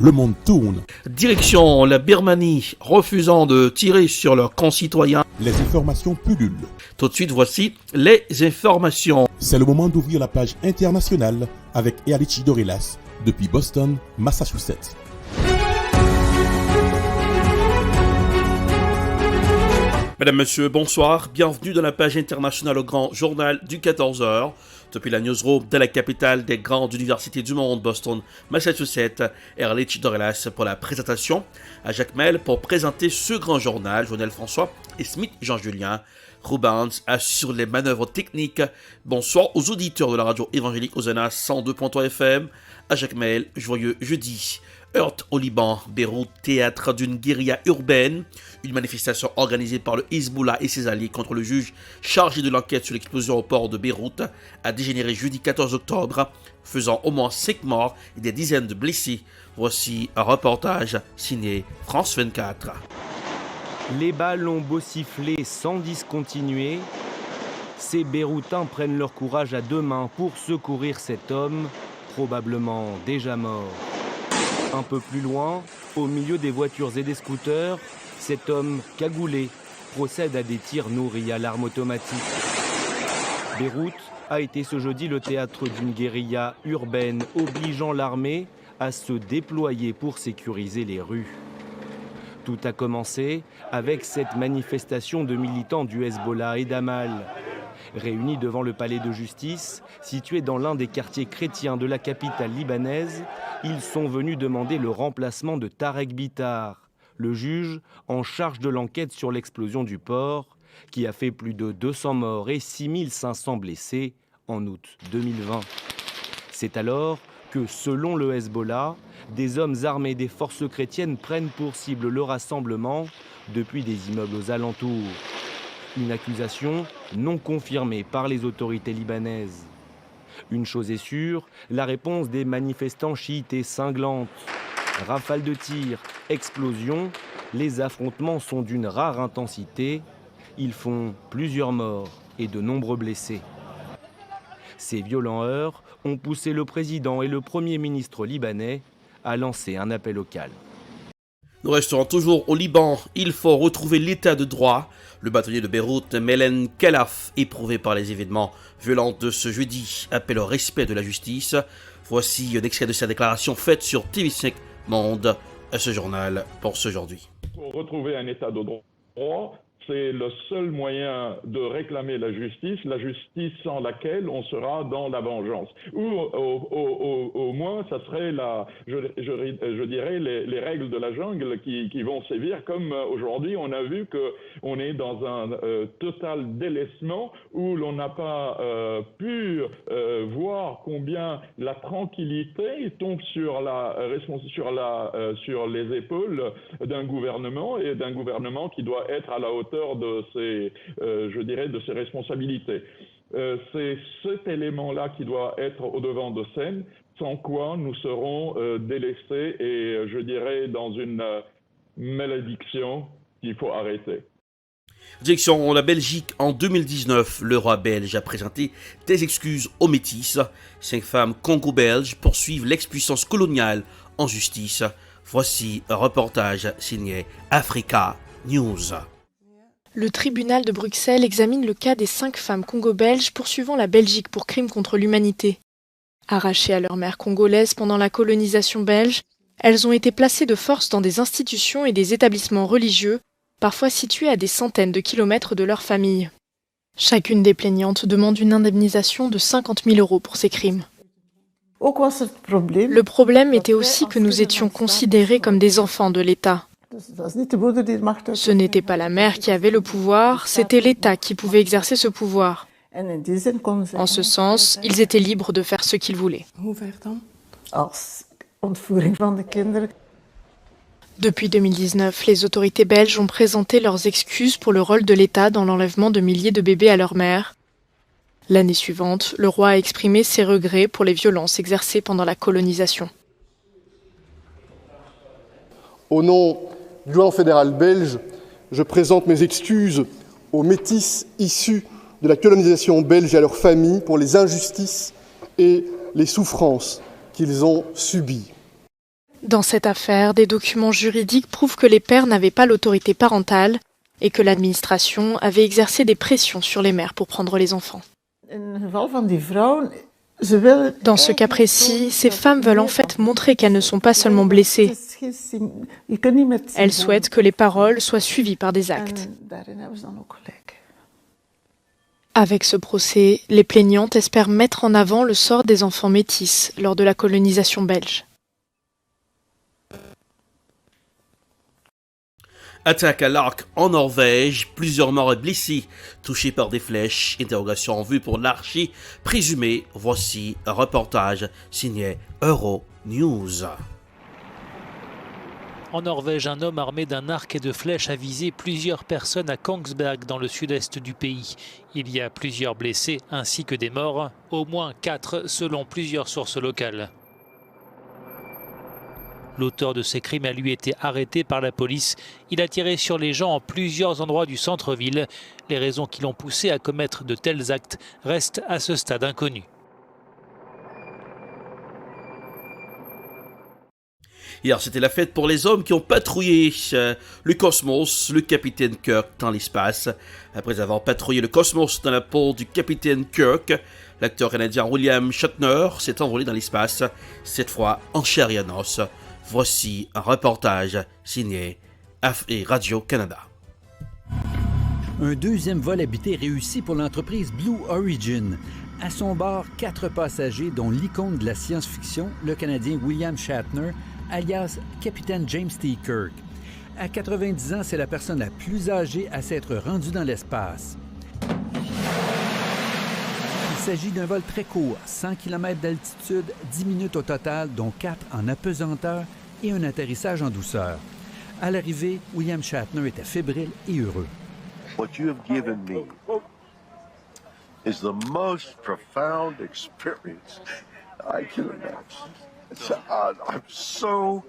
le monde tourne. Direction la Birmanie, refusant de tirer sur leurs concitoyens. Les informations pullulent. Tout de suite, voici les informations. C'est le moment d'ouvrir la page internationale avec Erlich Dorelas depuis Boston, Massachusetts. Mesdames, Messieurs, bonsoir. Bienvenue dans la page internationale au grand journal du 14h. Depuis la newsroom de la capitale des grandes universités du monde, Boston, Massachusetts, Erlich Dorelas pour la présentation, à Jacques Mel pour présenter ce grand journal, Joël François et Smith Jean-Julien. Rubens assure les manœuvres techniques. Bonsoir aux auditeurs de la radio évangélique Osana 102.3 FM. À Jacques Mel, joyeux jeudi. Heurte au Liban, Beyrouth, théâtre d'une guérilla urbaine. Une manifestation organisée par le Hezbollah et ses alliés contre le juge chargé de l'enquête sur l'explosion au port de Beyrouth a dégénéré jeudi 14 octobre, faisant au moins 5 morts et des dizaines de blessés. Voici un reportage signé France 24. Les balles ont beau siffler sans discontinuer, ces Beyrouthins prennent leur courage à deux mains pour secourir cet homme, probablement déjà mort. Un peu plus loin, au milieu des voitures et des scooters, cet homme cagoulé procède à des tirs nourris à l'arme automatique. Beyrouth a été ce jeudi le théâtre d'une guérilla urbaine obligeant l'armée à se déployer pour sécuriser les rues. Tout a commencé avec cette manifestation de militants du Hezbollah et d'Amal. Réunis devant le palais de justice, situé dans l'un des quartiers chrétiens de la capitale libanaise, ils sont venus demander le remplacement de Tarek Bitar, le juge en charge de l'enquête sur l'explosion du port, qui a fait plus de 200 morts et 6500 blessés en août 2020. C'est alors que, selon le Hezbollah, des hommes armés des forces chrétiennes prennent pour cible le rassemblement depuis des immeubles aux alentours. Une accusation non confirmée par les autorités libanaises. Une chose est sûre, la réponse des manifestants chiites est cinglante. Rafales de tirs, explosions, les affrontements sont d'une rare intensité. Ils font plusieurs morts et de nombreux blessés. Ces violents heurts ont poussé le président et le premier ministre libanais à lancer un appel au calme. Nous resterons toujours au Liban. Il faut retrouver l'état de droit. Le bâtonnier de Beyrouth, Melen Khelaf, éprouvé par les événements violents de ce jeudi, appelle au respect de la justice. Voici un extrait de sa déclaration faite sur TV5 Monde, à ce journal pour ce aujourd'hui. Pour retrouver un état de droit, c'est le seul moyen de réclamer la justice sans laquelle on sera dans la vengeance. Ou au moins, ça serait je dirais les règles de la jungle qui vont sévir, comme aujourd'hui on a vu qu'on est dans un total délaissement où l'on n'a pas pu voir combien la tranquillité tombe sur les épaules d'un gouvernement, et d'un gouvernement qui doit être à la hauteur de ses responsabilités. C'est cet élément-là qui doit être au devant de scène, sans quoi nous serons délaissés et je dirais dans une malédiction qu'il faut arrêter. Direction la Belgique en 2019, le roi belge a présenté des excuses aux métis. 5 femmes congo-belges poursuivent l'ex-puissance coloniale en justice. Voici un reportage signé Africa News. Le tribunal de Bruxelles examine le cas des 5 femmes congo-belges poursuivant la Belgique pour crimes contre l'humanité. Arrachées à leur mère congolaise pendant la colonisation belge, elles ont été placées de force dans des institutions et des établissements religieux, parfois situés à des centaines de kilomètres de leur famille. Chacune des plaignantes demande une indemnisation de 50 000 € pour ces crimes. Le problème était aussi que nous étions considérés comme des enfants de l'État. Ce n'était pas la mère qui avait le pouvoir, c'était l'État qui pouvait exercer ce pouvoir. En ce sens, ils étaient libres de faire ce qu'ils voulaient. Depuis 2019, les autorités belges ont présenté leurs excuses pour le rôle de l'État dans l'enlèvement de milliers de bébés à leur mère. L'année suivante, le roi a exprimé ses regrets pour les violences exercées pendant la colonisation. Au nom du gouvernement fédéral belge, je présente mes excuses aux métis issus de la colonisation belge et à leurs familles pour les injustices et les souffrances qu'ils ont subies. Dans cette affaire, des documents juridiques prouvent que les pères n'avaient pas l'autorité parentale et que l'administration avait exercé des pressions sur les mères pour prendre les enfants. Dans ce cas précis, ces femmes veulent en fait montrer qu'elles ne sont pas seulement blessées. Elles souhaitent que les paroles soient suivies par des actes. Avec ce procès, les plaignantes espèrent mettre en avant le sort des enfants métis lors de la colonisation belge. Attaque à l'arc en Norvège, plusieurs morts et blessés, touchés par des flèches, interrogation en vue pour l'archi présumé. Voici un reportage signé Euronews. En Norvège, un homme armé d'un arc et de flèches a visé plusieurs personnes à Kongsberg dans le sud-est du pays. Il y a plusieurs blessés ainsi que des morts, au moins 4 selon plusieurs sources locales. L'auteur de ces crimes a lui été arrêté par la police. Il a tiré sur les gens en plusieurs endroits du centre-ville. Les raisons qui l'ont poussé à commettre de tels actes restent à ce stade inconnues. Hier, c'était la fête pour les hommes qui ont patrouillé le cosmos, le capitaine Kirk dans l'espace. Après avoir patrouillé le cosmos dans la peau du capitaine Kirk, l'acteur canadien William Shatner s'est envolé dans l'espace, cette fois en chair et en os. Voici un reportage signé Radio-Canada. Un deuxième vol habité réussi pour l'entreprise Blue Origin. À son bord, 4 passagers, dont l'icône de la science-fiction, le Canadien William Shatner, alias Capitaine James T. Kirk. À 90 ans, c'est la personne la plus âgée à s'être rendue dans l'espace. Il s'agit d'un vol très court, 100 km d'altitude, 10 minutes au total, dont 4 en apesanteur et un atterrissage en douceur. À l'arrivée, William Shatner était fébrile et heureux. What you have given me is the most profound experience I can imagine. I'm so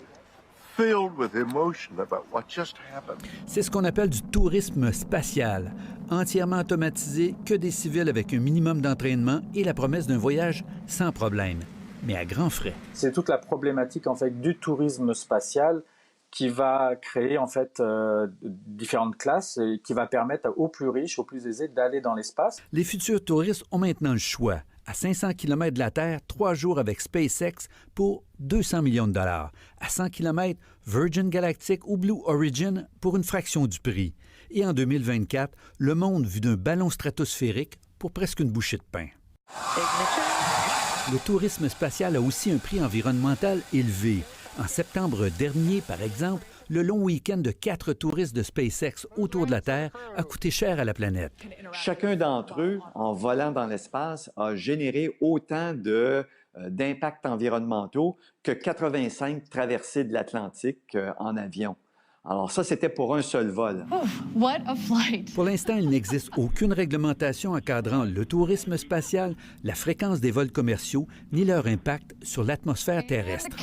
filled with emotion about what just happened. C'est ce qu'on appelle du tourisme spatial, entièrement automatisé, que des civils avec un minimum d'entraînement et la promesse d'un voyage sans problème, mais à grands frais. C'est toute la problématique en fait du tourisme spatial qui va créer en fait différentes classes et qui va permettre aux plus riches, aux plus aisés d'aller dans l'espace. Les futurs touristes ont maintenant le choix. À 500 km de la Terre, 3 jours avec SpaceX pour 200 millions de dollars. À 100 km, Virgin Galactic ou Blue Origin pour une fraction du prix. Et en 2024, le monde vu d'un ballon stratosphérique pour presque une bouchée de pain. Le tourisme spatial a aussi un prix environnemental élevé. En septembre dernier, par exemple, le long week-end de 4 touristes de SpaceX autour de la Terre a coûté cher à la planète. Chacun d'entre eux, en volant dans l'espace, a généré autant d'impacts environnementaux que 85 traversées de l'Atlantique en avion. Alors ça, c'était pour un seul vol. Oh, what a flight! Pour l'instant, il n'existe aucune réglementation encadrant le tourisme spatial, la fréquence des vols commerciaux, ni leur impact sur l'atmosphère terrestre.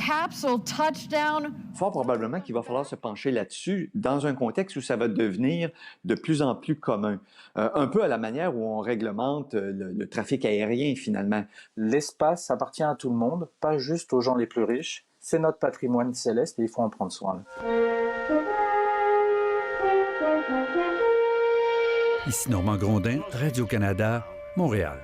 Fort probablement qu'il va falloir se pencher là-dessus dans un contexte où ça va devenir de plus en plus commun. Un peu à la manière où on réglemente le trafic aérien, finalement. L'espace appartient à tout le monde, pas juste aux gens les plus riches. C'est notre patrimoine céleste et il faut en prendre soin. Ici Normand Grondin, Radio-Canada, Montréal.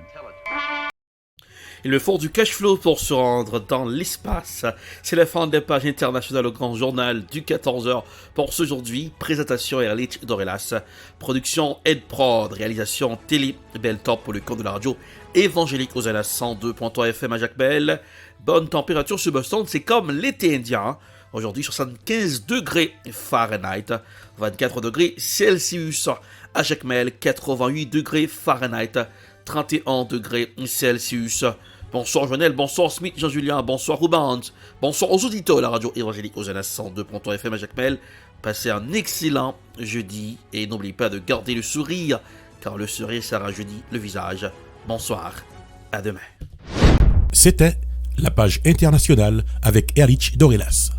Il me faut du cash flow pour se rendre dans l'espace. C'est la fin de la page internationale au grand journal du 14h pour ce aujourd'hui. Présentation Erlich Dorelas. Production Ed Prod. Réalisation Télé Beltop pour le compte de la radio évangélique aux Alas 102.3 FM à Jacmel. Bonne température sur Boston, c'est comme l'été indien. Aujourd'hui 75 degrés Fahrenheit, 24 degrés Celsius. À Jacmel, 88 degrés Fahrenheit, 31 degrés Celsius. Bonsoir Jonel, bonsoir Smith, Jean-Julien, bonsoir Rubans, bonsoir aux auditeurs de la radio évangélique aux Alas 102.3 FM à Jacmel. Passez un excellent jeudi et n'oubliez pas de garder le sourire, car le sourire ça rajeunit le visage. Bonsoir, à demain. C'était la page internationale avec Erlich Dorelas.